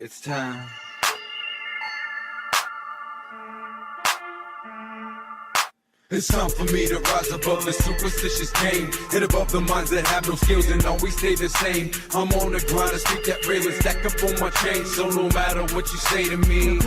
It's time. It's time for me to rise above the superstitious game. Hit above the minds that have no skills and always stay the same. I'm on the grind to speak that real and stack up on my chain. So no matter what you say to me,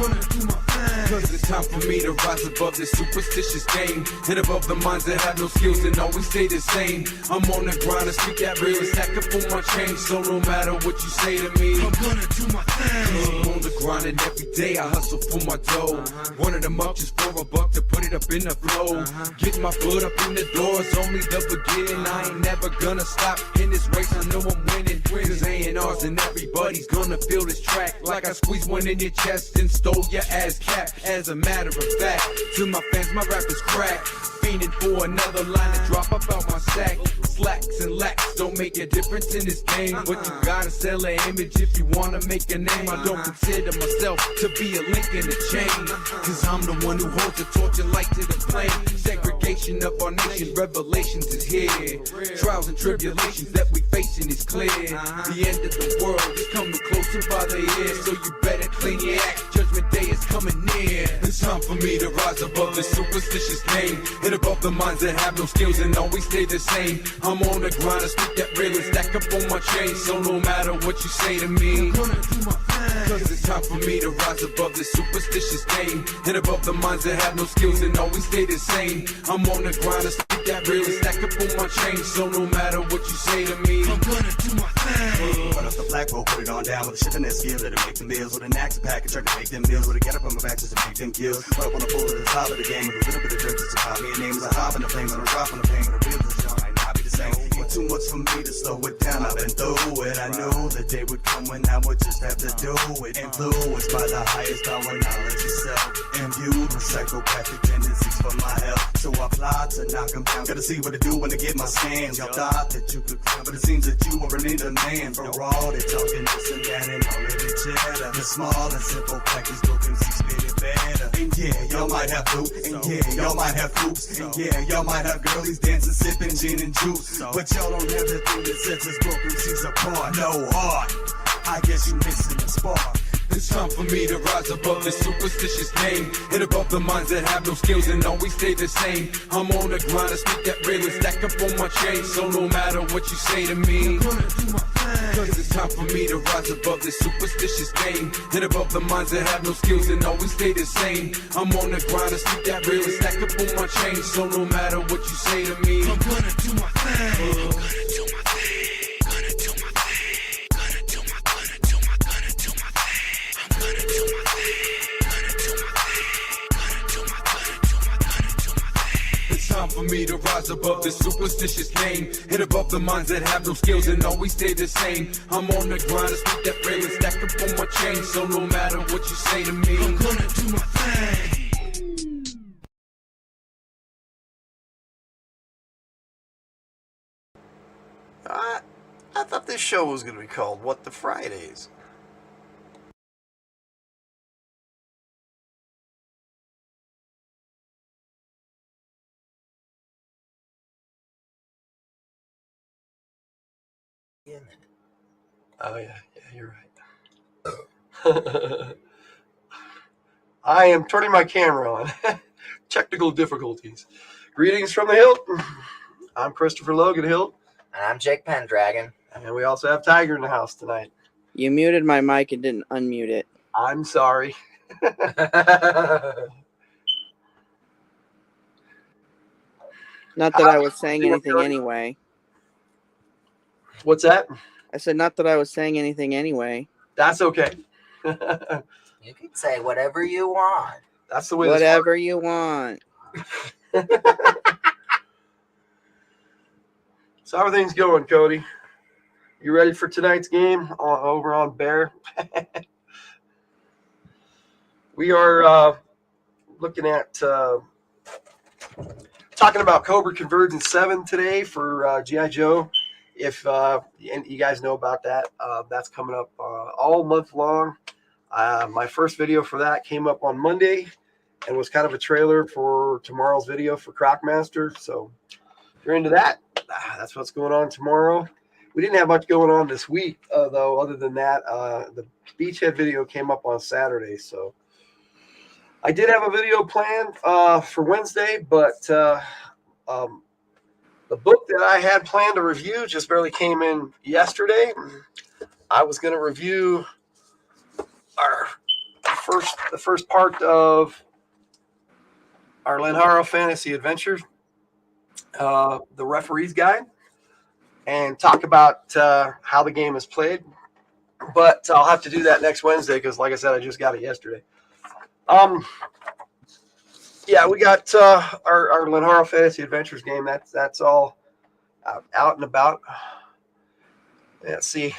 cause it's time for me to rise above this superstitious game. Hit above the minds that have no skills and always stay the same. I'm on the grind to speak that real and stack up on my chain. So no matter what you say to me, I'm gonna do my thing. I'm on the grind and every day I hustle for my dough. Running them up just for $1 to put it up in the flow. Get my foot up in the door, it's only the beginning. I ain't never gonna stop in this race, I know I'm winning. Cause A&R's and everybody's gonna feel this track. Like I squeezed one in your chest and stole your ass cap. As a matter of fact, to my fans, my rap is crack. Fiending for another line to drop up out my sack. Slacks and lacks don't make a difference in this game. But you gotta sell an image if you wanna make a name. I don't consider myself to be a link in the chain. Cause I'm the one who holds the torch and light to the flame. Segregation of our nation, revelations is here. Trials and tribulations that we facing is clear. The end of the world is coming closer by the ear. So you better clean your act, judgment day is coming near. It's time for me to rise above this superstitious game. Hit above the minds that have no skills and always stay the same. I'm on the grind to speak that real and stack up on my chain. So no matter what you say to me, I'm gonna do my thing. Cause it's time for me to rise above this superstitious game. Hit above the minds that have no skills and always stay the same. I'm on the grind to speak that real and stack up on my chain. So no matter what you say to me, I'm gonna do my thing. Put up the flagpole, put it on down with a shipping that skill. Let it make them bills with an axe pack and try to make them bills. With a get up on my back just to make them kills. Put up on the floor to the top of the game with a little bit of dirt just to call me a name. As I hop in the flames and I drop on the pain. With a real young might not be the same. But too much for me to slow it down. I've been through it. I knew the day would come when I would just have to do it. Influenced by the highest power, knowledge itself. Imbued with psychopathic tendencies for my health. So I plot to knock them down. Gotta see what to do when I get my scans. Y'all thought that you could climb, but it seems that you weren't in demand. For all they talking this and that and all of the chatter. The small and simple package dope MCs spit it better. And yeah, y'all might have loot. And yeah, y'all might have troops. And yeah, y'all might have girlies dancing, sipping gin and juice. But y'all don't have the thing that sets us broke MCs apart. No heart. I guess you missing the spark. It's time for me to rise above this superstitious game. Hit above the minds that have no skills and always stay the same. I'm on the grind to speak that real and stack up on my chain. So no matter what you say to me, I'm gonna do my thing. Cause it's time for me to rise above this superstitious game. Hit above the minds that have no skills and always stay the same. I'm on the grind to speak that real and stack up on my chain. So no matter what you say to me, I'm gonna do my thing. I'm gonna do my thing. Time for me to rise above this superstitious game. Hit above the minds that have no skills and always stay the same. I'm on the grind to speak that real and stack up on my chain. So no matter what you say to me, I'm gonna do my thing. I thought this show was going to be called What the Fridays. Oh yeah, you're right. I am turning my camera on. Technical difficulties. Greetings from the Hildt. I'm Christopher Logan Hildt. And I'm Jake Pendragon. And we also have Tiger in the house tonight. You muted my mic and didn't unmute it. I'm sorry. Not that I was saying anything anyway. What's that? I said not that I was saying anything anyway. That's okay. You can say whatever you want. That's the way. Whatever you want. So how are things going, Cody? You ready for tonight's game over on Bear? We are looking at talking about Cobra Convergence 7 today for G.I. Joe. If you guys know about that, that's coming up all month long. My first video for that came up on Monday and was kind of a trailer for tomorrow's video for Crocmaster. So if you're into that, that's what's going on tomorrow. we didn't have much going on this week, though. Other than that, the Beachhead video came up on Saturday, so I did have a video planned for Wednesday, but the book that I had planned to review just barely came in yesterday. I was going to review the first part of our Lenharrow Fantasy Adventure, the referee's guide, and talk about how the game is played. But I'll have to do that next Wednesday because, like I said, I just got it yesterday. Yeah, we got our Lenharrow Fantasy Adventures game. That's all out and about. Let's see.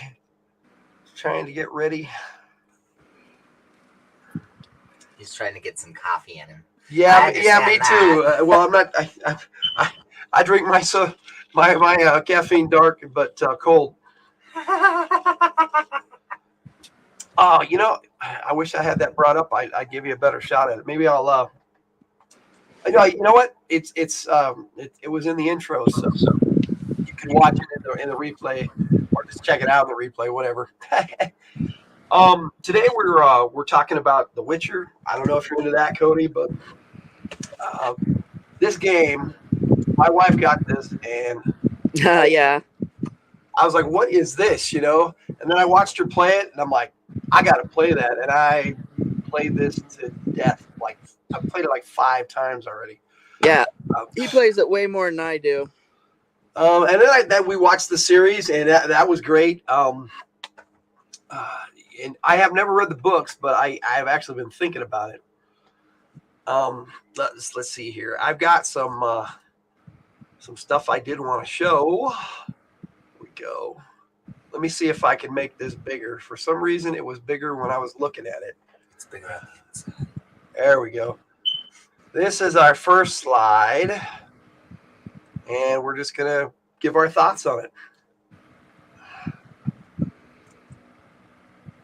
Trying to get ready. He's trying to get some coffee in him. Yeah, me too. Well, I'm not. I drink my caffeine dark but cold. You know, I wish I had that brought up. I'd give you a better shot at it. Maybe I'll. You know what? It was in the intro, so you can watch it in the replay, or just check it out in the replay, whatever. Today we're talking about The Witcher. I don't know if you're into that, Cody, but this game, my wife got this, and Yeah. I was like, "What is this?" You know. And then I watched her play it, and I'm like, "I got to play that." And I played this to death. Like I've played it like 5 times already. Yeah. He plays it way more than I do. And then we watched the series, and that was great. And I have never read the books, but I've actually been thinking about it. Let's see here. I've got some stuff I did want to show. Here we go. Let me see if I can make this bigger. For some reason, it was bigger when I was looking at it. It's bigger. There we go. This is our first slide, and we're just gonna give our thoughts on it.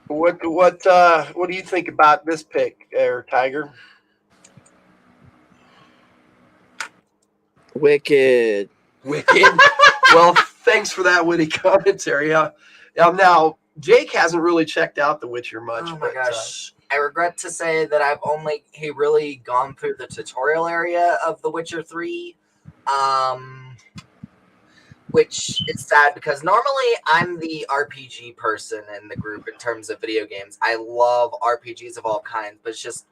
What do you think about this pick, there, Tiger? Wicked. Well, thanks for that witty commentary. Now, Jake hasn't really checked out The Witcher much. Oh my gosh. I regret to say that I've only really gone through the tutorial area of The Witcher 3. Which is sad because normally I'm the RPG person in the group in terms of video games. I love RPGs of all kinds, but it's just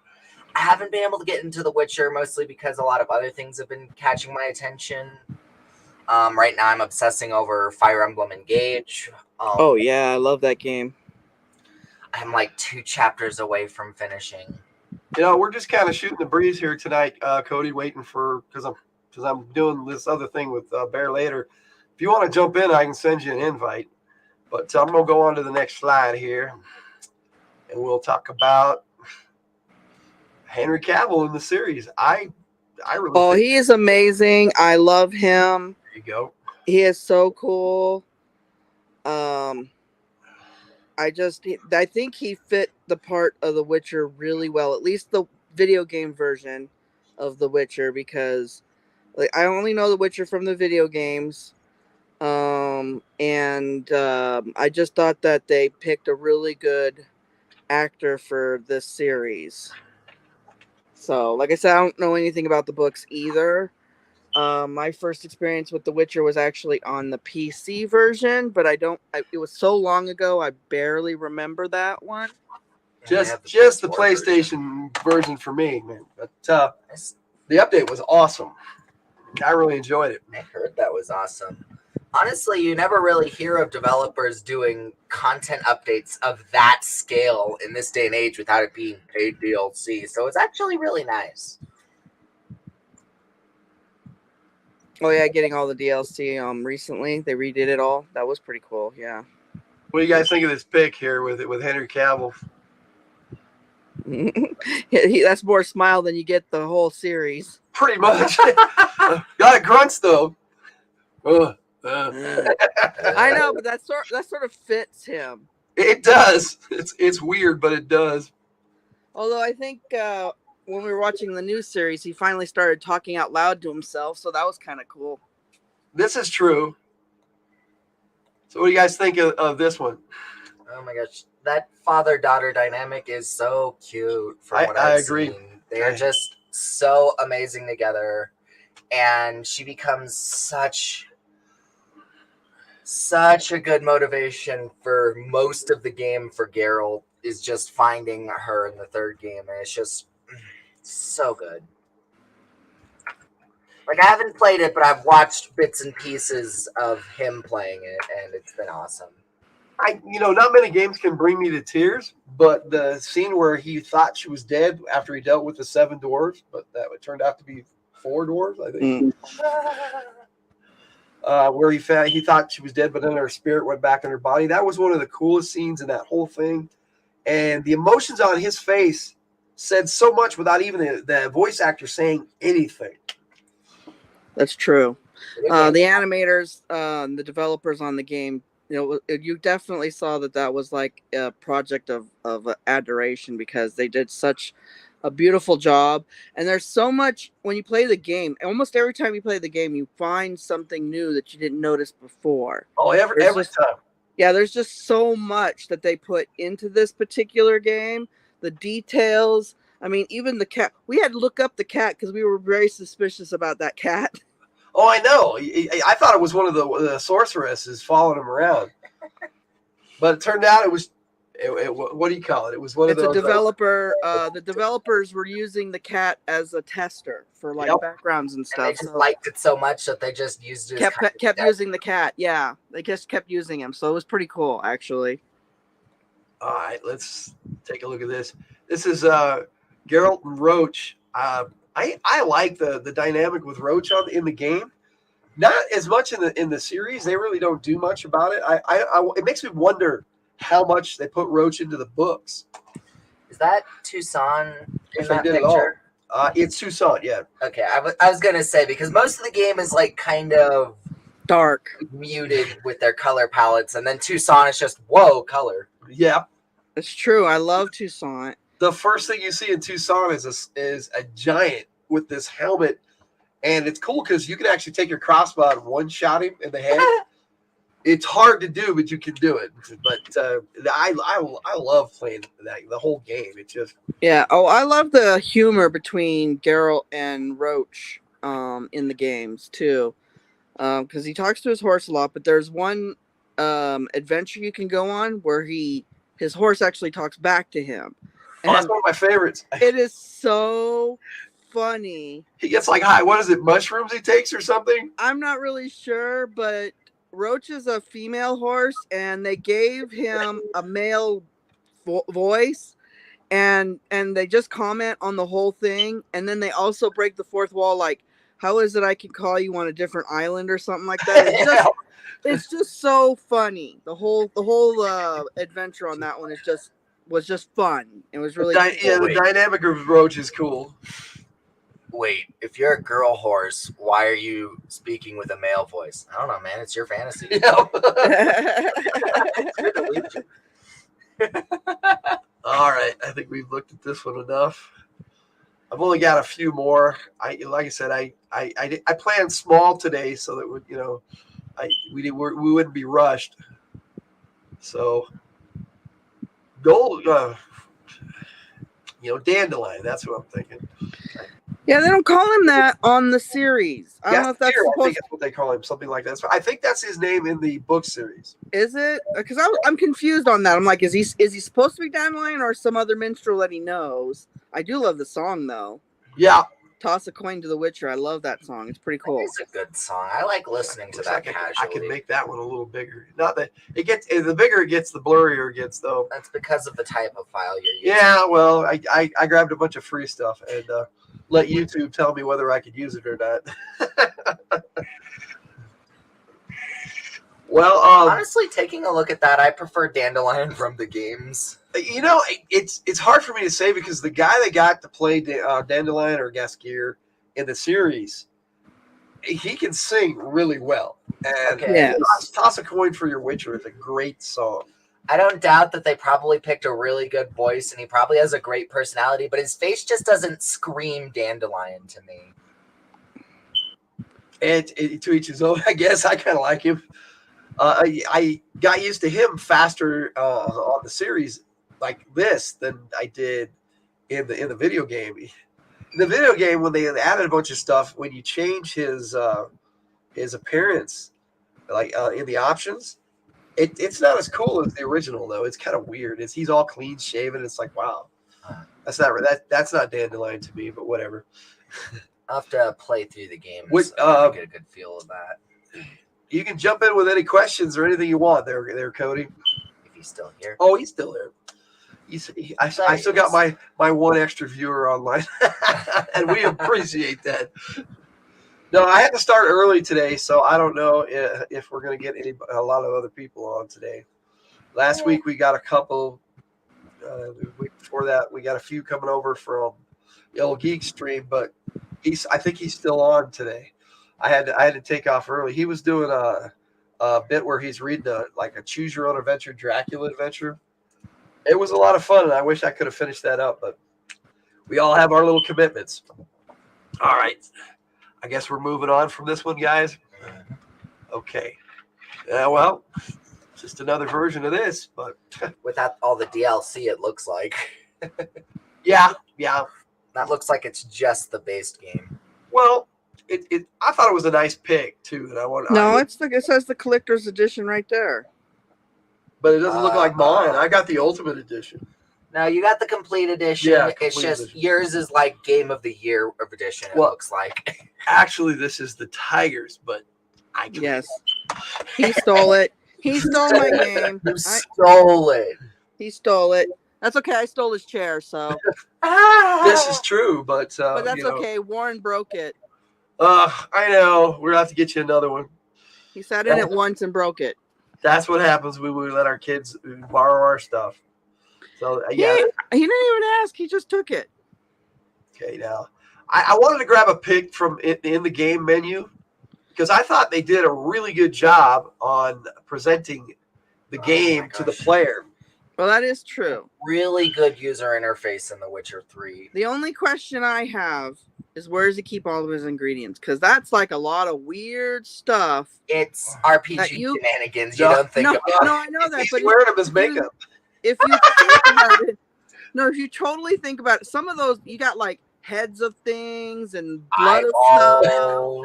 I haven't been able to get into The Witcher mostly because a lot of other things have been catching my attention. Right now I'm obsessing over Fire Emblem Engage. Oh yeah, I love that game. I'm like 2 chapters away from finishing. You know, we're just kind of shooting the breeze here tonight, Cody, waiting for because I'm doing this other thing with Bear later. If you want to jump in, I can send you an invite. But I'm going to go on to the next slide here, and we'll talk about Henry Cavill in the series. I really think he is amazing. I love him. there you go. He is so cool. I think he fit the part of The Witcher really well, at least the video game version of The Witcher, because like I only know The Witcher from the video games. I just thought that they picked a really good actor for this series. So, like I said, I don't know anything about the books either. My first experience with The Witcher was actually on the PC version, but it was so long ago, I barely remember that one. Just the PlayStation version for me, man. But the update was awesome. I really enjoyed it. I heard that was awesome. Honestly, you never really hear of developers doing content updates of that scale in this day and age without it being paid DLC. So it's actually really nice. Oh yeah, getting all the DLC recently. They redid it all. That was pretty cool. Yeah. What do you guys think of this pick here with Henry Cavill? That's more smile than you get the whole series. Pretty much. Got a grunts though. I know, but that sort of fits him. It does. It's weird, but it does. Although I think when we were watching the new series, he finally started talking out loud to himself, so that was kind of cool. This is true. So what do you guys think of this one? Oh my gosh, that father-daughter dynamic is so cute from what I I've agree. seen. They are just so amazing together, and she becomes such a good motivation for most of the game for Geralt is just finding her in the third game, and it's just so good. Like, I haven't played it, but I've watched bits and pieces of him playing it, and it's been awesome. Not many games can bring me to tears, but the scene where he thought she was dead after he dealt with the 7 dwarves, but that turned out to be 4 dwarves, I think. Where he thought she was dead, but then her spirit went back in her body. That was one of the coolest scenes in that whole thing, and the emotions on his face said so much without even the voice actor saying anything. That's true. The animators, the developers on the game, you definitely saw that was like a project of adoration, because they did such a beautiful job. And there's so much when you play the game. Almost every time you play the game, you find something new that you didn't notice before. Oh, every time. Yeah, there's just so much that they put into this particular game. The details. I mean, even the cat. We had to look up the cat because we were very suspicious about that cat. Oh, I know. I thought it was one of the sorceresses following him around, but it turned out it was. What do you call it? It was one of those. It's a developer. The developers were using the cat as a tester for backgrounds and stuff. And they just liked it so much that they just used it. Kept using the cat. Yeah, they just kept using him. So it was pretty cool, actually. All right, let's take a look at this. This is Geralt and Roach. I like the dynamic with Roach in the game. Not as much in the series. They really don't do much about it. It makes me wonder how much they put Roach into the books. Is that Toussaint in that did picture? It's Toussaint, yeah. Okay, I was gonna say, because most of the game is like kind of dark, muted with their color palettes, and then Toussaint is just color. Yeah, it's true. I love Toussaint. The first thing you see in Toussaint is a giant with this helmet, and it's cool because you can actually take your crossbow and one-shot him in the head. It's hard to do, but you can do it. But I love playing the whole game. It's just I love the humor between Geralt and Roach in the games too, because he talks to his horse a lot. But there's one adventure you can go on where his horse actually talks back to him. And that's one of my favorites. It is so funny. He gets like what is it, mushrooms he takes or something? I'm not really sure, but Roach is a female horse, and they gave him a male voice, and they just comment on the whole thing, and then they also break the fourth wall, like, how is it I can call you on a different island or something like that? It's just so funny. The whole adventure on that one was just fun. It was really cool. Yeah, the dynamic of Roach is cool. Wait, if you're a girl horse, why are you speaking with a male voice? I don't know, man. It's your fantasy. Yeah. All right, I think we've looked at this one enough. I've only got a few more. Like I said, I planned small today so that we wouldn't be rushed. So, gold, dandelion. That's what I'm thinking. Yeah, they don't call him that on the series. I don't know if that's I think that's what they call him, something like that. So I think that's his name in the book series. Is it? Because I'm confused on that. I'm like, is he supposed to be Dandelion or some other minstrel that he knows? I do love the song though. Yeah. Toss a coin to the Witcher. I love that song. It's pretty cool. It's a good song. I like listening to that casually. I can make that one a little bigger. Not that it gets the bigger it gets, the blurrier it gets, though. That's because of the type of file you're using. Yeah, well, I grabbed a bunch of free stuff and let YouTube tell me whether I could use it or not. Well, honestly, taking a look at that, I prefer Dandelion from the games. It's hard for me to say because the guy that got to play Dandelion or Gaskier in the series, he can sing really well. And Toss a Coin for Your Witcher is a great song. I don't doubt that they probably picked a really good voice, and he probably has a great personality, but his face just doesn't scream Dandelion to me. And to each his own, I guess. I kind of like him. I got used to him faster on the series like this than I did in the video game. In the video game, when they added a bunch of stuff, when you change his appearance, like in the options, it's not as cool as the original though. It's kind of weird. He's all clean shaven. It's like, wow, that's not Dandelion to me, but whatever. I'll have to play through the game What, to get a good feel of that. You can jump in with any questions or anything you want there, Cody. If he's still here. Oh, he's still there. I still got my one extra viewer online, and we appreciate that. No, I had to start early today, so I don't know if we're going to get a lot of other people on today. Last week we got a couple. The week before that we got a few coming over from Yellow Geek stream, but I think he's still on today. I had to take off early. He was doing a bit where he's reading a choose your own adventure Dracula adventure. It was a lot of fun, and I wish I could have finished that up, but we all have our little commitments. All right. I guess we're moving on from this one, guys. Okay. Well, just another version of this, but without all the DLC, it looks like. yeah. That looks like it's just the base game. Well, I thought it was a nice pick too, and it says the collector's edition right there. But it doesn't look like mine. I got the ultimate edition. No, you got the complete edition. Yeah, it's just yours is like Game of the Year edition. It looks like. Actually, this is the Tigers, but I can. Yes, he stole it. He stole my game. You stole it. He stole it. That's okay. I stole his chair, so. This is true, but that's okay. Warren broke it. I know. We're gonna have to get you another one. He sat in it once and broke it. That's what happens when we let our kids borrow our stuff. So yeah, he didn't even ask. He just took it. Okay, now I wanted to grab a pick from in the game menu because I thought they did a really good job on presenting the game to the player. Well, that is true. Really good user interface in The Witcher 3. The only question I have is where does he keep all of his ingredients? Because that's like a lot of weird stuff. It's RPG shenanigans. You don't think about. No, I know that. He's but wearing his makeup. If you think about it, if you totally think about it, some of those you got like heads of things and blood of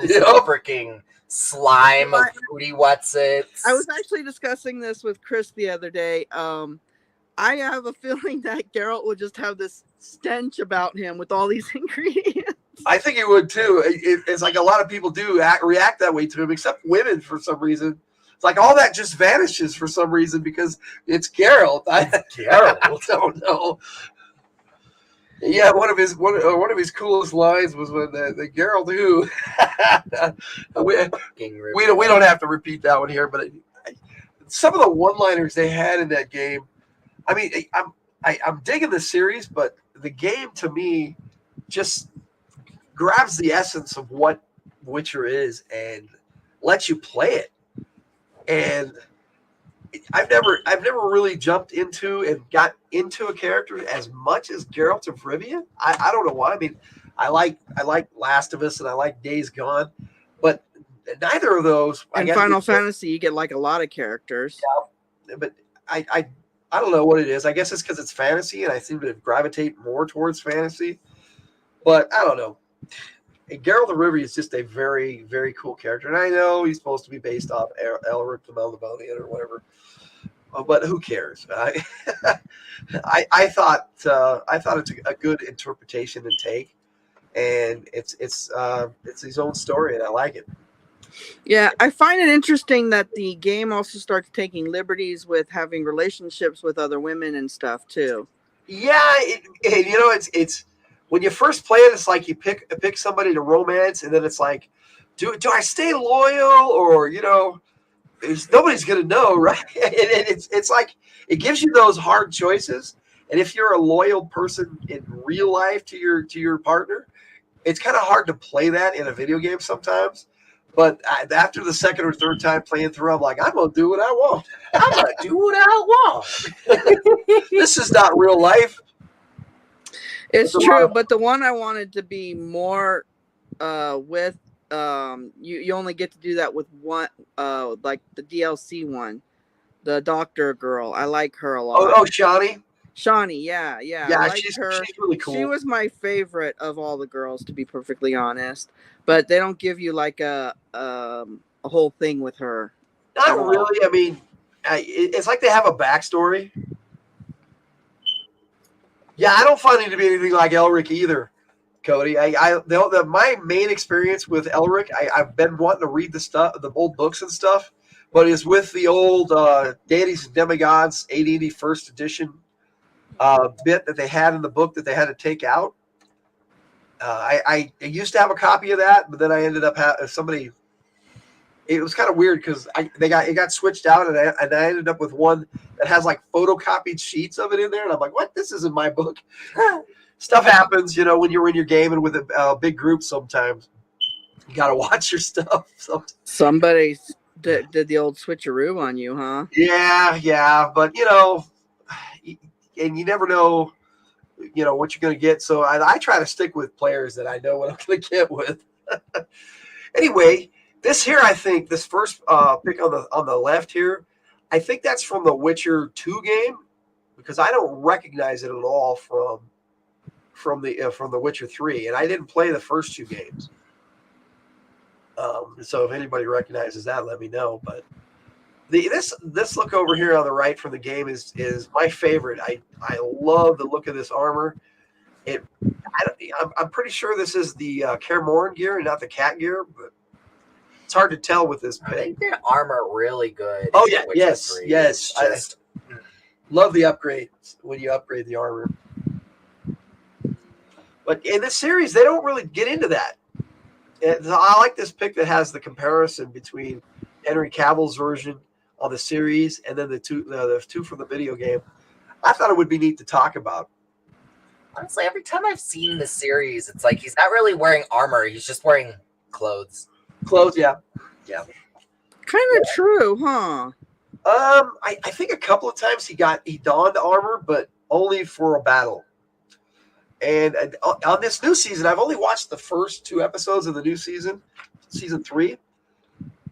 stuff. Freaking slime of Fruity Whatsits. I was actually discussing this with Chris the other day. I have a feeling that Geralt would just have this stench about him with all these ingredients. I think he would too. It's like a lot of people do react that way to him, except women for some reason. It's like all that just vanishes for some reason because it's Geralt. I don't know. Yeah, one of his coolest lines was when the Geralt who we don't have to repeat that one here, but some of the one-liners they had in that game. I mean, I'm digging the series, but the game to me just grabs the essence of what Witcher is and lets you play it. And I've never really jumped into and got into a character as much as Geralt of Rivia. I don't know why. I mean, I like Last of Us and I like Days Gone, but neither of those. In Final Fantasy, you get like a lot of characters. Yeah, but I don't know what it is. I guess it's because it's fantasy, and I seem to gravitate more towards fantasy. But I don't know. Geralt of Rivia is just a very, very cool character, and I know he's supposed to be based off Elric the Melniboné or whatever. But who cares? I thought it's a good interpretation and take, and it's his own story, and I like it. Yeah, I find it interesting that the game also starts taking liberties with having relationships with other women and stuff too. Yeah, it's when you first play it, it's like you pick somebody to romance, and then it's like, do I stay loyal or nobody's gonna know, right? And it's like it gives you those hard choices, and if you're a loyal person in real life to your partner, it's kind of hard to play that in a video game sometimes. But after the second or third time playing through, I'm like, I'm going to do what I want. I'm going to do what I want. This is not real life. It's true, but the one I wanted to be more with you only get to do that with one, like the DLC one, the doctor girl. I like her a lot. Oh, Shawnee. Shawnee, yeah, I liked she's her. really cool. She was my favorite of all the girls, to be perfectly honest. But they don't give you like a whole thing with her. Not really. I mean, it's like they have a backstory. Yeah, I don't find it to be anything like Elric either, Cody. My main experience with Elric, I've been wanting to read the old books and stuff, but is with the old Deities and Demigods 880 first edition bit that they had in the book that they had to take out. I used to have a copy of that, but then I ended up somebody. It was kind of weird because it got switched out, and I ended up with one that has like photocopied sheets of it in there, and I'm like, what? This isn't my book. Stuff happens, when you're in your game and with a big group. Sometimes you gotta watch your stuff. Somebody did the old switcheroo on you, huh? Yeah, but and you never know, what you're gonna get. So I try to stick with players that I know what I'm gonna get with. Anyway. This here, I think, this first pick on the left here, I think that's from the Witcher 2 game, because I don't recognize it at all from the Witcher 3, and I didn't play the first 2 games. So if anybody recognizes that, let me know. But this look over here on the right from the game is my favorite. I love the look of this armor. I'm pretty sure this is the Kaer Morhen gear and not the cat gear, but it's hard to tell with this pick. I think their armor really good. Oh yeah, yes. I love the upgrades when you upgrade the armor. But in this series, they don't really get into that. I like this pick that has the comparison between Henry Cavill's version on the series and then the two from the video game. I thought it would be neat to talk about. Honestly, every time I've seen the series, it's like he's not really wearing armor; he's just wearing clothes. Yeah. Kind of true, huh? I think a couple of times he donned armor, but only for a battle. And on this new season, I've only watched the first 2 episodes of the new season 3.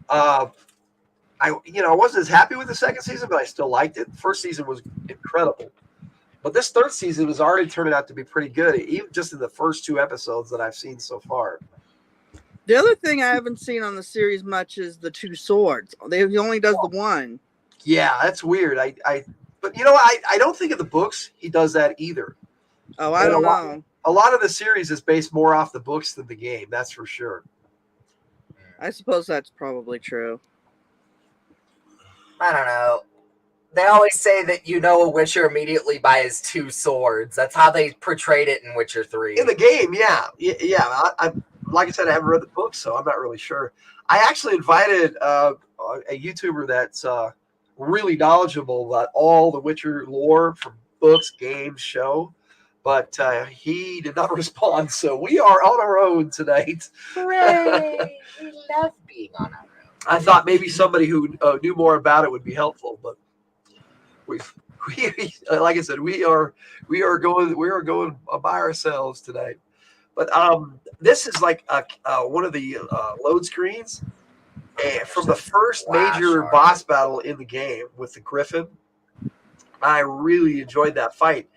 I wasn't as happy with the second season, but I still liked it. The first season was incredible, but this third season is already turning out to be pretty good, even just in the first 2 episodes that I've seen so far. The other thing I haven't seen on the series much is the 2 swords. He only does the one. Yeah, that's weird. But I don't think in the books he does that either. Oh, I don't know. A lot of the series is based more off the books than the game. That's for sure. I suppose that's probably true. I don't know. They always say that a Witcher immediately by his 2 swords. That's how they portrayed it in Witcher 3. In the game, yeah. I like I said, I haven't read the book, so I'm not really sure. I actually invited a YouTuber that's really knowledgeable about all the Witcher lore from books, games, show, but he did not respond, so we are on our own tonight. Hooray! We love being on our own. I thought maybe somebody who knew more about it would be helpful, but we like I said, we are going by ourselves tonight. But this is like one of the load screens from the first major boss battle in the game with the Griffin. I really enjoyed that fight.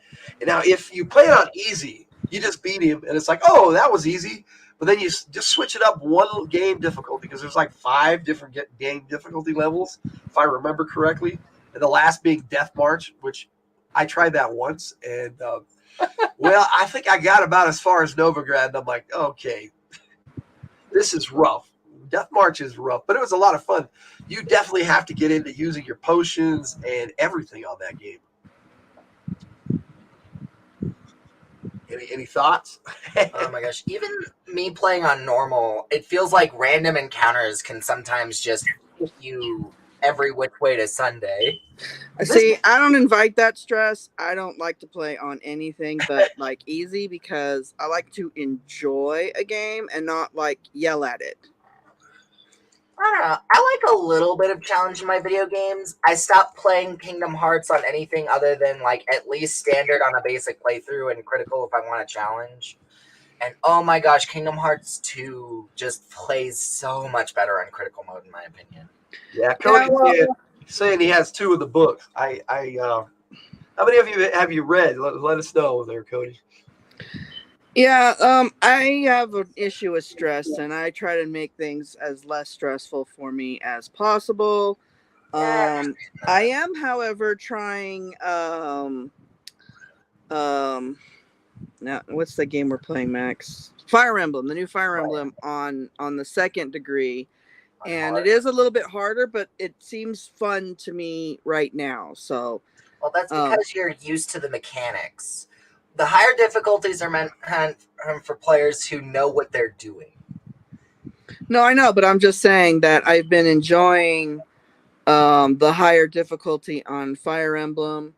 And now, if you play it on easy, you just beat him, and it's like, oh, that was easy. But then you just switch it up one game difficulty, because there's like 5 different game difficulty levels, if I remember correctly. And the last being Death March, which I tried that once, and well, I think I got about as far as Novigrad, and I'm like, okay, this is rough. Death March is rough, but it was a lot of fun. You definitely have to get into using your potions and everything on that game. Any thoughts? Oh my gosh. Even me playing on normal, it feels like random encounters can sometimes just hit you every which way to Sunday. See, I don't invite that stress. I don't like to play on anything but like easy, because I like to enjoy a game and not like yell at it. I don't know. I like a little bit of challenge in my video games. I stopped playing Kingdom Hearts on anything other than like at least standard on a basic playthrough and critical if I want a challenge. And oh my gosh, Kingdom Hearts 2 just plays so much better on critical mode, in my opinion. Yeah, Cody saying he has 2 of the books. How many of you have you read? Let us know there, Cody. Yeah, I have an issue with stress, and I try to make things as less stressful for me as possible. I am, however, trying now what's the game we're playing, Max? Fire Emblem, the new Fire Emblem on the second degree. And it is a little bit harder, but it seems fun to me right now. So, well, that's because you're used to the mechanics. The higher difficulties are meant for players who know what they're doing. No, I know, but I'm just saying that I've been enjoying the higher difficulty on Fire Emblem.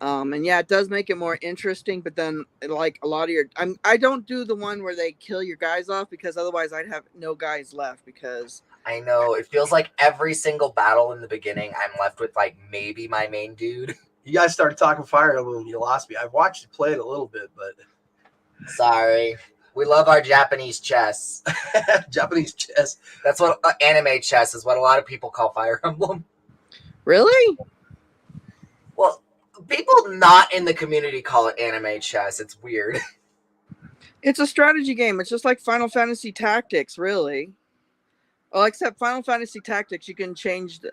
And yeah, it does make it more interesting, but then like a lot of I don't do the one where they kill your guys off, because otherwise I'd have no guys left. Because I know it feels like every single battle in the beginning, I'm left with like maybe my main dude. You guys started talking Fire Emblem and you lost me. I've watched you play it a little bit, but sorry. We love our Japanese chess. Japanese chess. That's what anime chess is. What a lot of people call Fire Emblem. really, Well, people not in the community call it anime chess. It's weird. it's a strategy game. It's just like Final Fantasy Tactics, really. Well, except Final Fantasy Tactics, you can change the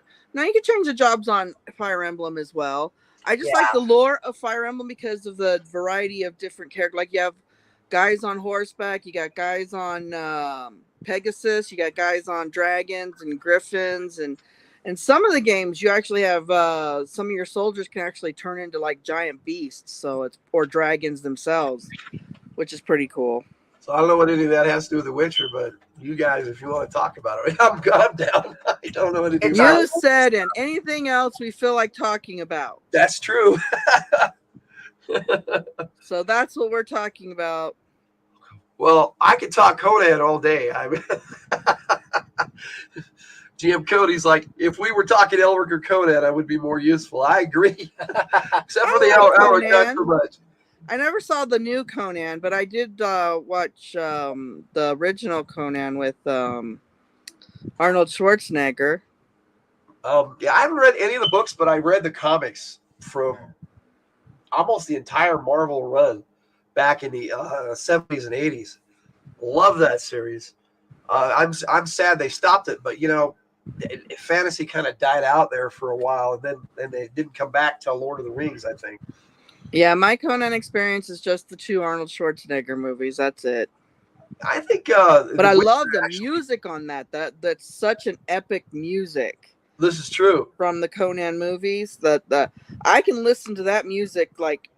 jobs on Fire Emblem as well. I just like the lore of Fire Emblem because of the variety of different characters. Like you have guys on horseback, you got guys on Pegasus, you got guys on dragons and griffins, and some of the games you actually have some of your soldiers can actually turn into like giant beasts, or dragons themselves, which is pretty cool. So I don't know what any of that has to do with The Witcher, but you guys, if you want to talk about it, I'm down. I don't know anything about it. You said, and anything else we feel like talking about. That's true. So that's what we're talking about. Well, I could talk Conan all day. GM Cody's like, if we were talking Elric or Conan, I would be more useful. I agree. Except for the Elric, not so much. I never saw the new Conan, but I did watch the original Conan with Arnold Schwarzenegger. Yeah, I haven't read any of the books, but I read the comics from almost the entire Marvel run back in the 70s and 80s. Love that series. I'm sad they stopped it, but fantasy kind of died out there for a while, and then they didn't come back till Lord of the Rings, I think. Yeah, my Conan experience is just the 2 Arnold Schwarzenegger movies. That's it. I think, but I love the music on that. That's such an epic music. This is true. From the Conan movies, that I can listen to that music like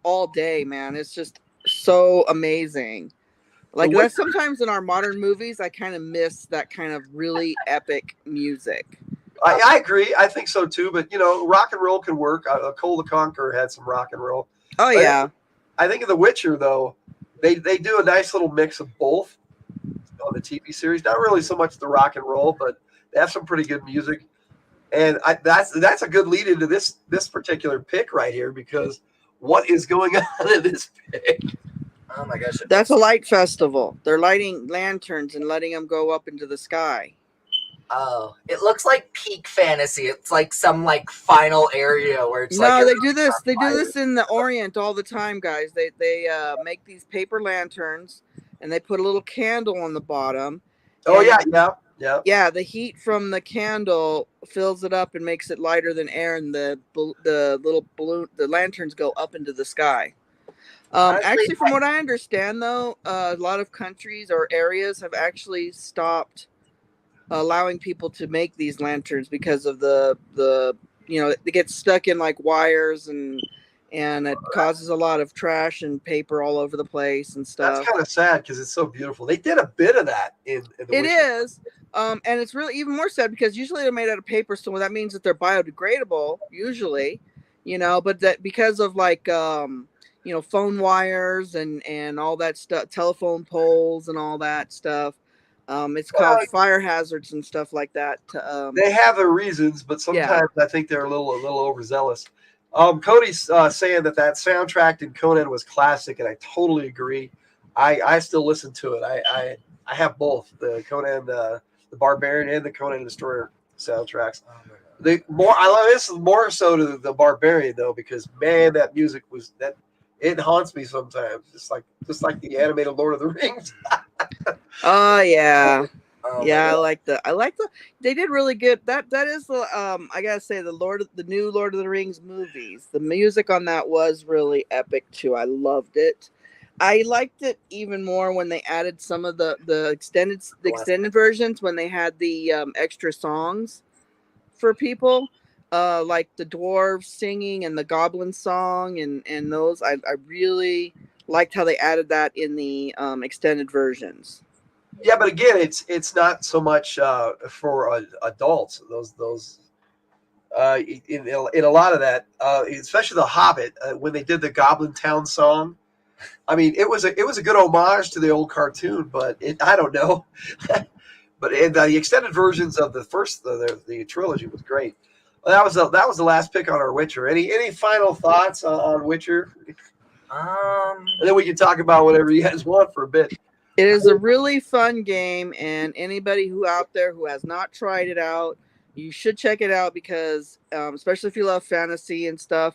all day, man. It's just so amazing. Like that sometimes in our modern movies, I kind of miss that kind of really epic music. I agree. I think so too. But rock and roll can work. Cole the Conqueror had some rock and roll. Oh yeah. I think of The Witcher though, they do a nice little mix of both on the TV series. Not really so much the rock and roll, but they have some pretty good music. And that's a good lead into this particular pick right here, because what is going on in this pick? Oh my gosh. That's a light festival. They're lighting lanterns and letting them go up into the sky. Oh, it looks like peak fantasy. It's like some like final area where it's they do this. They do this in the Orient all the time, guys. They make these paper lanterns and they put a little candle on the bottom. Oh yeah. Yeah, the heat from the candle fills it up and makes it lighter than air, and the little balloon, the lanterns go up into the sky. Actually, from what I understand, though, a lot of countries or areas have actually stopped allowing people to make these lanterns because of the it gets stuck in like wires and it causes a lot of trash and paper all over the place and stuff. That's kind of sad because it's so beautiful. They did a bit of that in the It is. And it's really even more sad because usually they're made out of paper, so that means that they're biodegradable usually, but that because of like phone wires and all that stuff, telephone poles and all that stuff. It's called fire hazards and stuff like that. They have their reasons, but sometimes I think they're a little overzealous. Cody's saying that soundtrack in Conan was classic, and I totally agree. I still listen to it. I have both the Conan the Barbarian and the Conan Destroyer soundtracks. The more I love this is more so to the Barbarian though, because man, that music was that it haunts me sometimes. Just like the animated Lord of the Rings. Oh yeah. Oh, Yeah, my God. I like the they did really good. That is the I gotta say the new Lord of the Rings movies. The music on that was really epic too. I loved it. I liked it even more when they added some of the extended versions when they had the extra songs for people, like the dwarves singing and the goblin song and those. I really liked how they added that in the extended versions. Yeah, but again, it's not so much for adults. Those in a lot of that, especially the Hobbit, when they did the Goblin Town song. I mean, it was a good homage to the old cartoon, but I don't know. But the extended versions of the trilogy was great. Well, that was the last pick on our Witcher. Any final thoughts on Witcher? And then we can talk about whatever you guys want for a bit. It is a really fun game, and anybody who out there who has not tried it out, you should check it out because, especially if you love fantasy and stuff.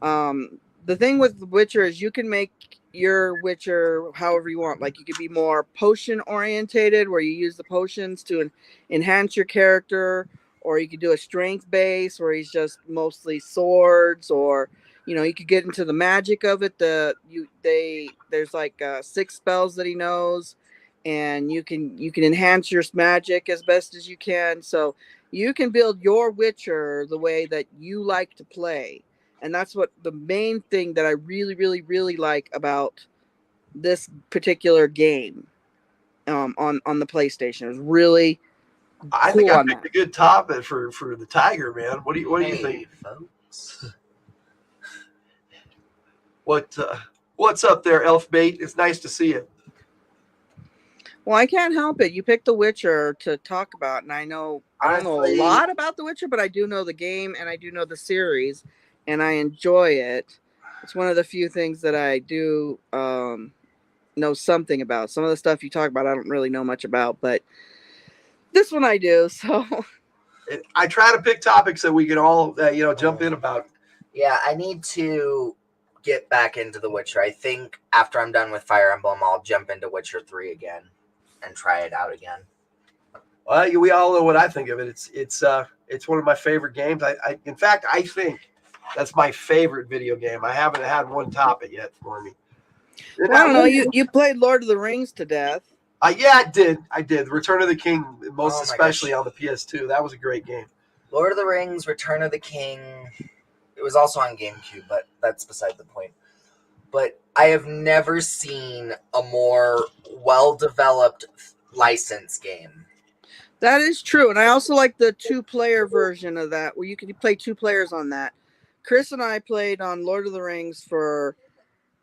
The thing with The Witcher is you can make your Witcher however you want. Like you could be more potion orientated, where you use the potions to enhance your character, or you could do a strength base where he's just mostly swords, or you could get into the magic of it. There's like 6 spells that he knows, and you can enhance your magic as best as you can. So you can build your Witcher the way that you like to play. And that's what the main thing that I really, really, really like about this particular game on the PlayStation. It was really I cool think I on picked that. a good topic for the Tiger, man. What do you think? Folks. What's up there, Elfbait? It's nice to see you. Well, I can't help it. You picked The Witcher to talk about, and I don't know a lot about The Witcher, but I do know the game and I do know the series, and I enjoy it. It's one of the few things that I do know something about. Some of the stuff you talk about, I don't really know much about, but this one I do. So I try to pick topics that we can all jump in about. Yeah, I need to get back into The Witcher. I think after I'm done with Fire Emblem, I'll jump into Witcher 3 again and try it out again. Well, we all know what I think of it. It's one of my favorite games. In fact, I think that's my favorite video game. I haven't had one top it yet for me. well, I don't know. You played Lord of the Rings to death. Yeah, I did. Return of the King, most Oh my especially gosh. on the PS2. That was a great game. Lord of the Rings, Return of the King. It was also on GameCube, but that's beside the point. But I have never seen a more well-developed license game. That is true. And I also like the 2-player version of that, where you can play 2 players on that. Chris and I played on Lord of the Rings for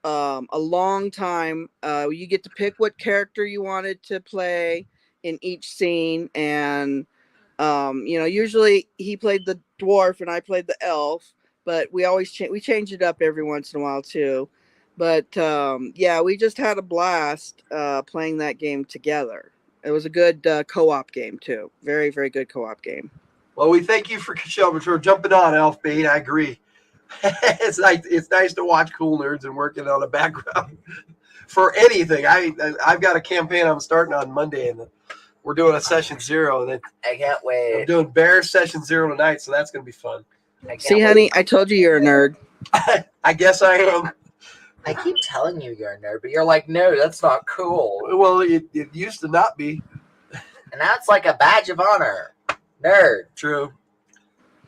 a long time. You get to pick what character you wanted to play in each scene. And, usually he played the dwarf and I played the elf. But we always we change it up every once in a while, too. But, we just had a blast playing that game together. It was a good co-op game, too. Very, very good co-op game. Well, we thank you for jumping on, Elfbait. I agree. It's nice to watch cool nerds and working on a background for anything. I've got a campaign I'm starting on Monday, and we're doing a session 0. And I can't wait. I'm doing Bear session 0 tonight, so that's going to be fun. See, honey, I told you you're a nerd. I guess I am. I keep telling you you're a nerd, but you're like, no, that's not cool. Well, it used to not be. And now it's like a badge of honor. Nerd. True.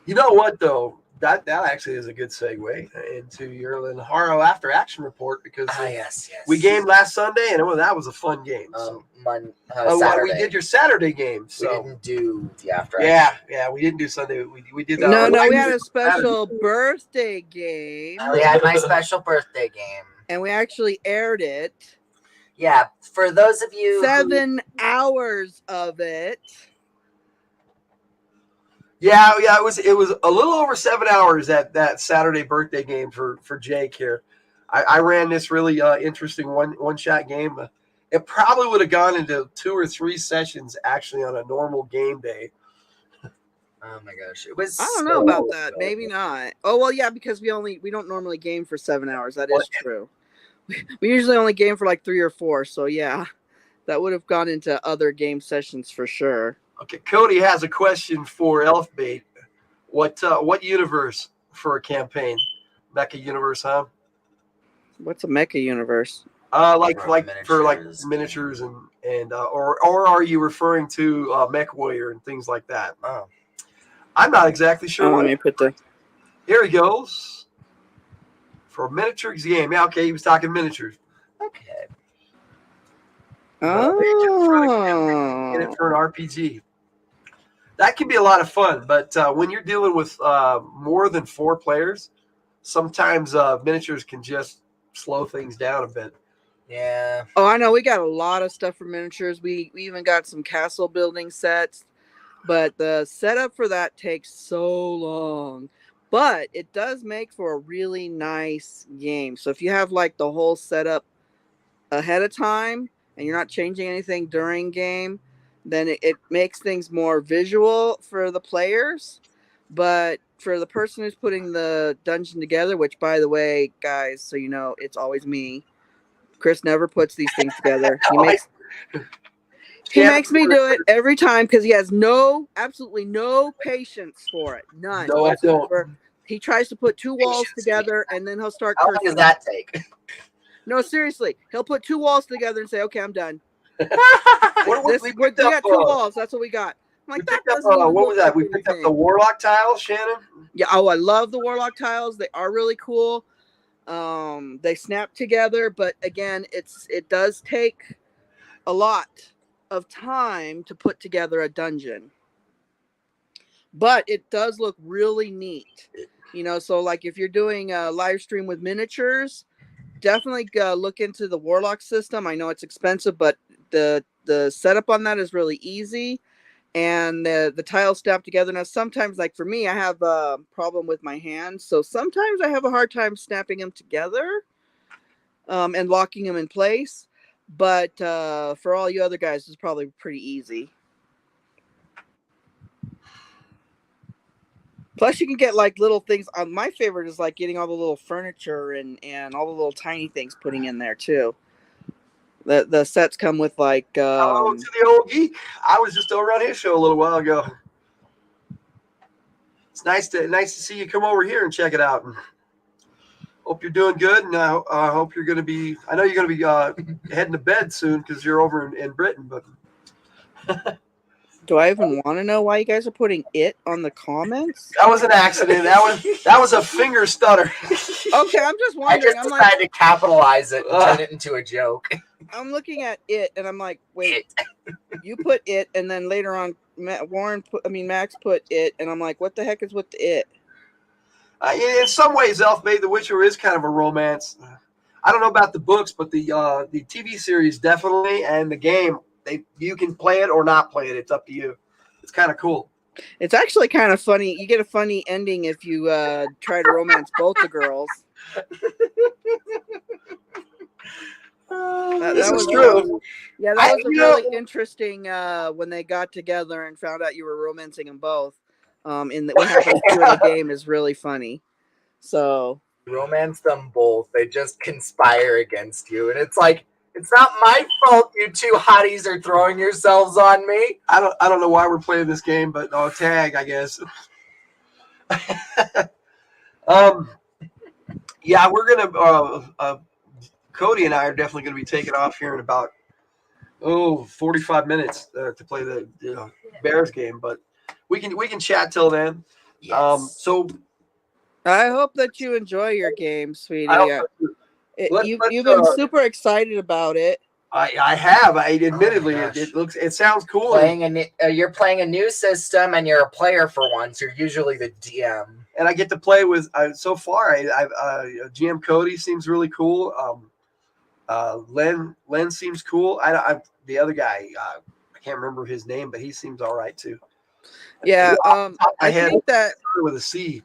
You know what, though? That actually is a good segue into your Lenharrow after action report, because Yes. we gamed last Sunday, and that was a fun game. So. Saturday. We did your Saturday game. So. We didn't do the after action. Yeah, we didn't do Sunday. We did. No, we had a special birthday game. We had my special birthday game. And we actually aired it. Yeah, for those of you 7 hours of it. Yeah, it was a little over 7 hours that Saturday birthday game for Jake here. I ran this really interesting one shot game. It probably would have gone into 2 or 3 sessions actually on a normal game day. Oh my gosh, it was. I don't know about that. Maybe not. Oh well, yeah, because we don't normally game for 7 hours. That is true. We usually only game for like 3 or 4. So yeah, that would have gone into other game sessions for sure. Okay, Cody has a question for Elfbait. What universe for a campaign? Mecha universe, huh? What's a mecha universe? Like for like miniatures and or are you referring to Mech Warrior and things like that? I'm not exactly sure. Let me put the. Here he goes. For a miniatures game. Yeah, okay, he was talking miniatures. Okay. Oh. In it for an RPG. That can be a lot of fun, but when you're dealing with more than 4 players, sometimes miniatures can just slow things down a bit. Yeah. Oh, I know. We got a lot of stuff for miniatures. We even got some castle building sets, but the setup for that takes so long. But it does make for a really nice game. So if you have like the whole setup ahead of time and you're not changing anything during game, then it makes things more visual for the players. But for the person who's putting the dungeon together, which by the way, guys, so you know, it's always me. Chris never puts these things together. He makes me do it every time because he has absolutely no patience for it. None. No, I don't. He tries to put 2 walls together and then he'll start How long cursing. does that take? No, seriously. He'll put 2 walls together and say, okay, I'm done. We got 2 walls. That's what we got. I'm like, what was that? We picked up the Warlock tiles, Shannon? Yeah. Oh, I love the Warlock tiles. They are really cool. They snap together, but again, it does take a lot of time to put together a dungeon. But it does look really neat. So like if you're doing a live stream with miniatures, definitely look into the Warlock system. I know it's expensive, but the setup on that is really easy, and the tiles snap together. Now sometimes, like for me, I have a problem with my hands, so sometimes I have a hard time snapping them together and locking them in place. But for all you other guys, it's probably pretty easy. Plus, you can get like little things. My favorite is like getting all the little furniture and all the little tiny things putting in there too. The sets come with like. Hello to the old geek. I was just over on his show a little while ago. It's nice to see you come over here and check it out. Hope you're doing good, and I hope you're going to be. I know you're going to be heading to bed soon because you're over in Britain, but. Do I even want to know why you guys are putting it on the comments? That was an accident. That was a finger stutter. Okay, I'm just wondering. I just decided to capitalize it and turn it into a joke. I'm looking at it and I'm like, wait, you put it, and then later on, Max put it, and I'm like, what the heck is with the it? In some ways, Elfbait, The Witcher is kind of a romance. I don't know about the books, but the TV series definitely, and the game. You can play it or not play it. It's up to you. It's kind of cool. It's actually kind of funny. You get a funny ending if you try to romance both the girls. This is true. Yeah, that was really interesting when they got together and found out you were romancing them both. What happens in the game is really funny. So romance them both. They just conspire against you, and it's like. It's not my fault you 2 hotties are throwing yourselves on me. I don't know why we're playing this game, but tag, I guess. Yeah, we're gonna Cody and I are definitely gonna be taking off here in about 45 minutes to play the Bears game, but we can chat till then. Yes. So I hope that you enjoy your game, sweetie. You've been super excited about it. I have. Admittedly, it sounds cool. You're playing a new system, and you're a player for once. You're usually the DM, and I get to play with. So far, GM Cody seems really cool. Len seems cool. The other guy, I can't remember his name, but he seems all right too. Yeah, I think that with a C.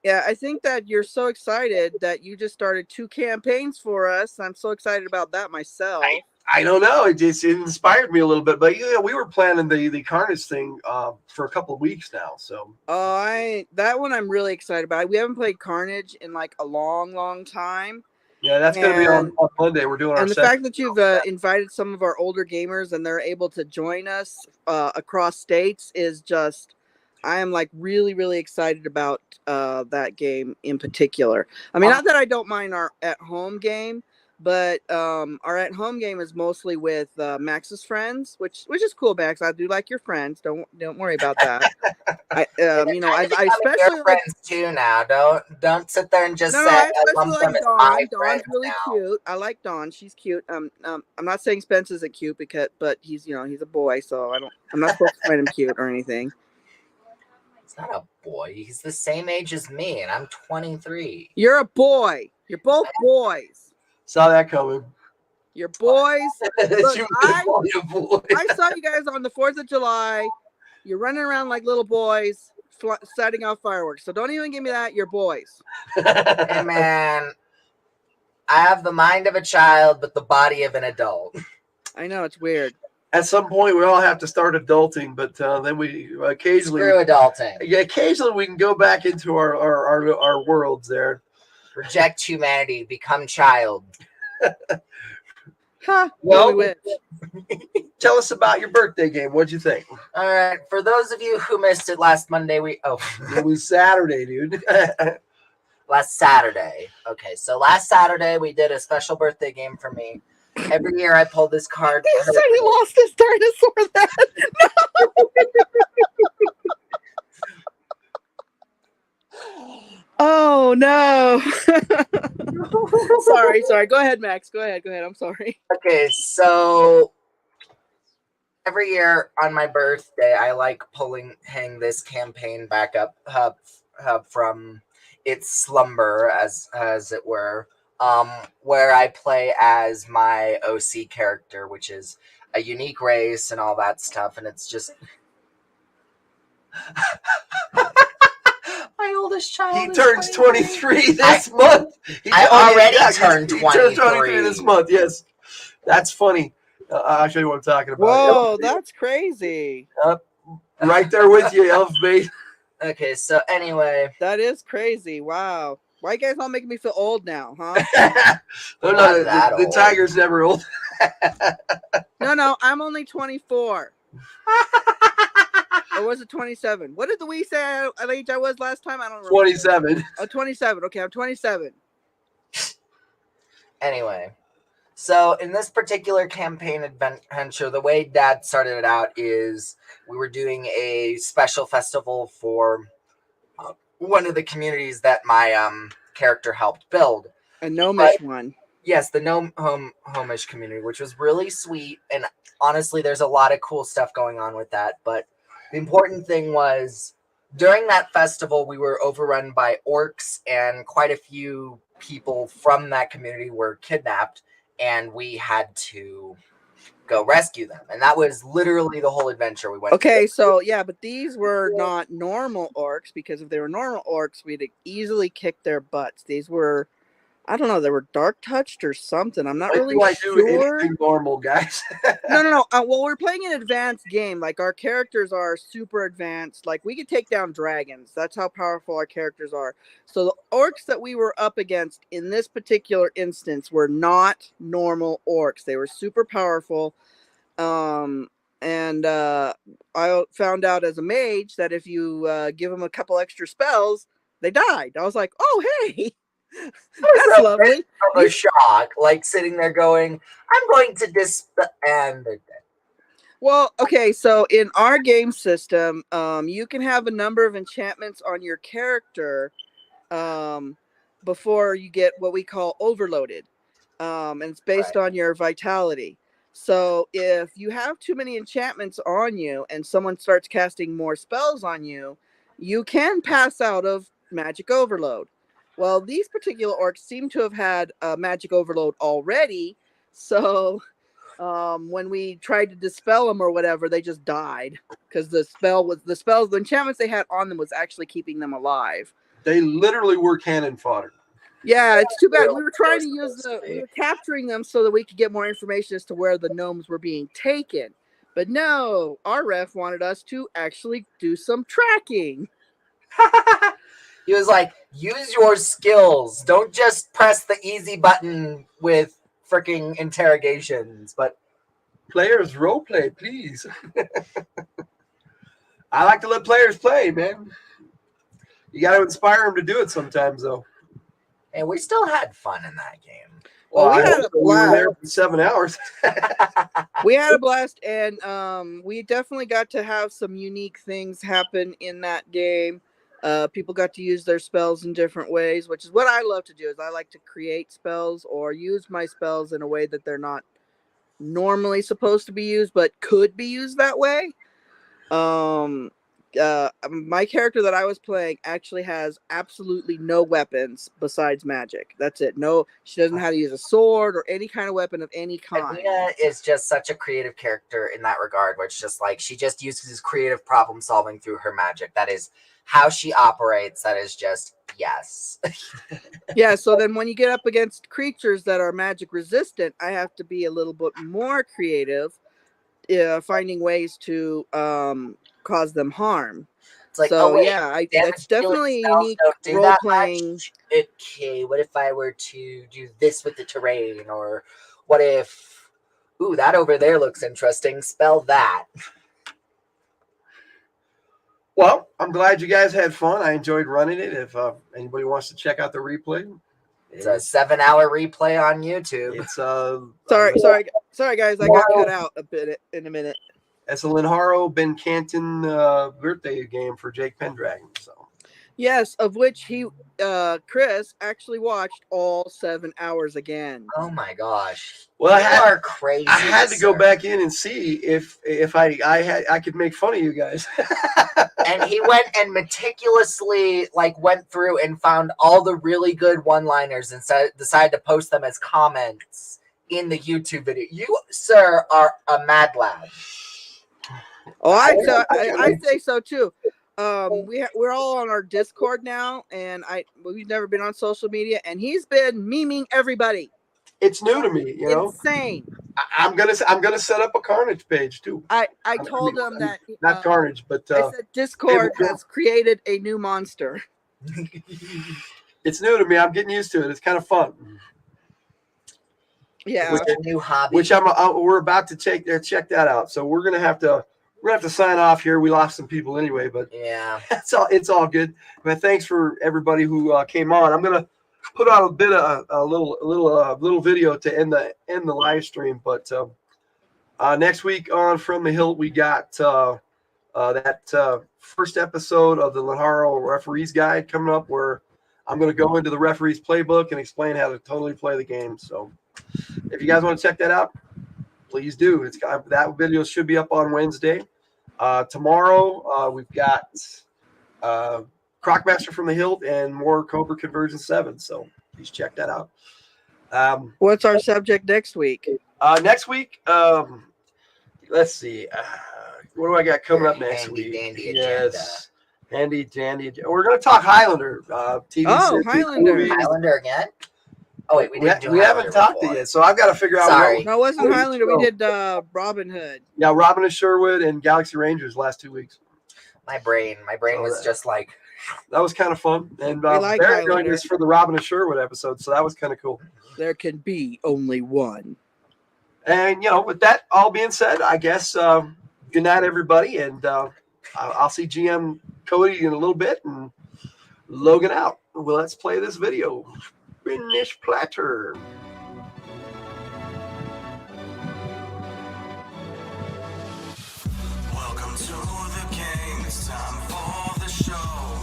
Yeah, I think that you're so excited that you just started 2 campaigns for us. I'm so excited about that myself. I don't know. It inspired me a little bit, but yeah, we were planning the Carnage thing for a couple of weeks now. So that one I'm really excited about. We haven't played Carnage in like a long time. yeah, that's going to be on Monday. We're doing our and the fact that you've invited some of our older gamers and they're able to join us across states is just, I am like really excited about that game in particular. I mean, not that I don't mind our at-home game, but our at-home game is mostly with Max's friends, which is cool, Max. I do like your friends. Don't worry about that. I especially your friends too now. Don't sit there and just say I especially lump them like as Dawn. my Dawn's friends really now. cute. I like Dawn. She's cute. I'm not saying Spence isn't cute but he's he's a boy, so I'm not supposed to find him cute or anything. He's not a boy. He's the same age as me, and I'm 23. You're a boy. You're both boys. Saw that coming. You're boys. Look, I I saw you guys on the 4th of July. You're running around like little boys, setting off fireworks. So don't even give me that. You're boys. Hey, man. I have the mind of a child, but the body of an adult. I know, it's weird. At some point, we all have to start adulting, but then we occasionally Screw adulting. Yeah, occasionally we can go back into our worlds there. Reject humanity, become child. Huh? Well, we tell us about your birthday game. What'd you think? All right, for those of you who missed it last Monday, It was Saturday, dude. last Saturday. Okay, so last Saturday we did a special birthday game for me. Every year I pull this card. He said he lost his dinosaur then. Oh no. sorry. Go ahead, Max. Go ahead. I'm sorry. Okay, so every year on my birthday, I like hang this campaign back up from its slumber, as it were, where I play as my OC character, which is a unique race and all that stuff, and it's just my oldest child. He turns 23 this month. I already turned 23. He turned 23 this month. Yes, that's funny. I'll show you what I'm talking about. Whoa, that's crazy. Right there with you, Elf Bait. Okay, so anyway, that is crazy. Wow. Why you guys all making me feel old now, huh? No, the tiger's never old. No, I'm only 24. Or was it 27? What did the Wii say at age I was last time? I don't remember. 27. Oh, 27. Okay, I'm 27. Anyway, so in this particular campaign adventure, the way Dad started it out is we were doing a special festival for one of the communities that my character helped build. A gnomish one. Yes, the gnome homish community, which was really sweet. And honestly, there's a lot of cool stuff going on with that. But the important thing was during that festival, we were overrun by orcs, and quite a few people from that community were kidnapped, and we had to go rescue them. And that was literally the whole adventure we went Okay, through. so yeah, but these were not normal orcs, because if they were normal orcs, we'd easily kick their butts. These were, I don't know, they were dark touched or something. I'm not really sure. Do anything normal, guys. No. Well, we're playing an advanced game. Like, our characters are super advanced. Like, we could take down dragons. That's how powerful our characters are. So the orcs that we were up against in this particular instance were not normal orcs. They were super powerful. And I found out as a mage that if you give them a couple extra spells, they died. I was like, oh, hey. That's lovely. Of a shock, like sitting there going, I'm going to and they're dead. Well, okay, so in our game system, you can have a number of enchantments on your character before you get what we call overloaded. And it's based on your vitality. So if you have too many enchantments on you and someone starts casting more spells on you, you can pass out of magic overload. Well, these particular orcs seem to have had a magic overload already. So when we tried to dispel them or whatever, they just died because the enchantments they had on them was actually keeping them alive. They literally were cannon fodder. Yeah, it's too bad. We were trying to we were capturing them so that we could get more information as to where the gnomes were being taken. But no, our ref wanted us to actually do some tracking. He was like, use your skills. Don't just press the easy button with freaking interrogations. But Players role play, please. I like to let players play, man. You got to inspire them to do it sometimes, though. and we still had fun in that game. Well, we I had hope a so. We were there blast. for 7 hours. We had a blast, and we definitely got to have some unique things happen in that game. People got to use their spells in different ways, which is what I love to do. Is I like to create spells or use my spells in a way that they're not normally supposed to be used, but could be used that way. My character that I was playing actually has absolutely no weapons besides magic. That's it. No, she doesn't know how to use a sword or any kind of weapon of any kind. Edwina is just such a creative character in that regard, where it's just like she just uses creative problem solving through her magic. That is how she operates. That is just yes. Yeah, so then when you get up against creatures that are magic resistant, I have to be a little bit more creative, finding ways to cause them harm. It's like, So oh, wait, yeah, damage that's definitely a spells unique don't do role that playing. much. Okay, what if I were to do this with the terrain, or what if? Ooh, that over there looks interesting. Spell that. Well, I'm glad you guys had fun. I enjoyed running it. If anybody wants to check out the replay, It's a 7-hour replay on YouTube. it's Sorry guys, I got cut out a bit in a minute. it's a Lenharrow Ben Canton birthday game for Jake Pendragon. So Yes, of which Chris actually watched all 7 hours again. Oh my gosh! well, You are crazy. I had to go sir. back in and see if I could make fun of you guys. And he went and meticulously went through and found all the really good one-liners and decided to post them as comments in the YouTube video. You, sir, are a mad lad. Oh, I say so too. We're all on our Discord now, and we've never been on social media, and he's been memeing everybody. It's new to me, you know. Insane. I'm gonna set up a Carnage page too. I told him that Not Carnage, but I said Discord yeah. has created a new monster. it's new to me. I'm getting used to it. It's kind of fun. Yeah. It's a new hobby. Which we're about to check that out. So we're gonna have to sign off here. We lost some people anyway, but yeah, it's all good. But thanks for everybody who came on. I'm gonna put out a bit of a little video to end the live stream. But next week on From the Hildt, we got that first episode of the Lenharrow Referee's Guide coming up, where I'm going to go into the referee's playbook and explain how to totally play the game. So if you guys want to check that out, please do. That video should be up on Wednesday. Tomorrow we've got Crocmaster from the Hildt and more Cobra Conversion 7. So please check that out. What's our subject next week? Next week, let's see. What do I got coming up next Handy week? dandy Yes, handy dandy. We're going to talk Highlander. TV series, Highlander. movies. Highlander again. Oh wait, we didn't do. We haven't Highlander talked before. it yet, so I've got to figure out. Sorry. No, it wasn't Please Highlander. go. We did Robin Hood. Yeah, Robin and Sherwood and Galaxy Rangers last 2 weeks. My brain was just like. That was kind of fun. And like Barrett joined Highlander. us for the Robin and Sherwood episode, so that was kind of cool. There can be only one. And, with that all being said, I guess good night, everybody. And I'll see GM Cody in a little bit and Logan out. Well, let's play this video. Finish platter. Welcome to the game. It's time for the show.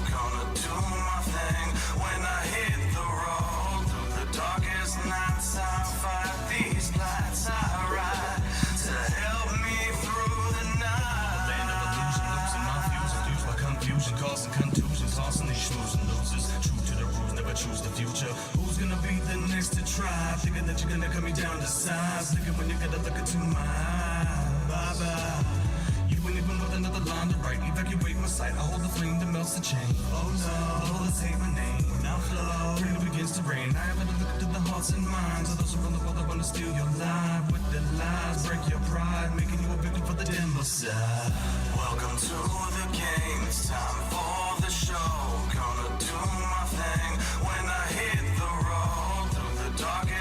Gonna do my thing when I hit the road. Through the darkest nights, I fight these lights I ride to help me through the night. Land of illusion, losing my fuse, induced by confusion, causing contusions, tossing these shoes and losers. True to the rules, never choose the future. Who's gonna be the next to try? Thinking that you're gonna cut me down to size. Looking when you gotta look into my eyes. Bye bye. You ain't even with another line to right, evacuate my sight. I hold the flame that melts the chain. Oh no, let's hate my name. Now flow, it begins to rain. I have a look into the hearts and minds of those around the world that want to steal your life with their lies, break your pride, making you a victim for the demo side. Welcome to the game, it's time for the show. Gonna do my thing when I hit the road through the dark.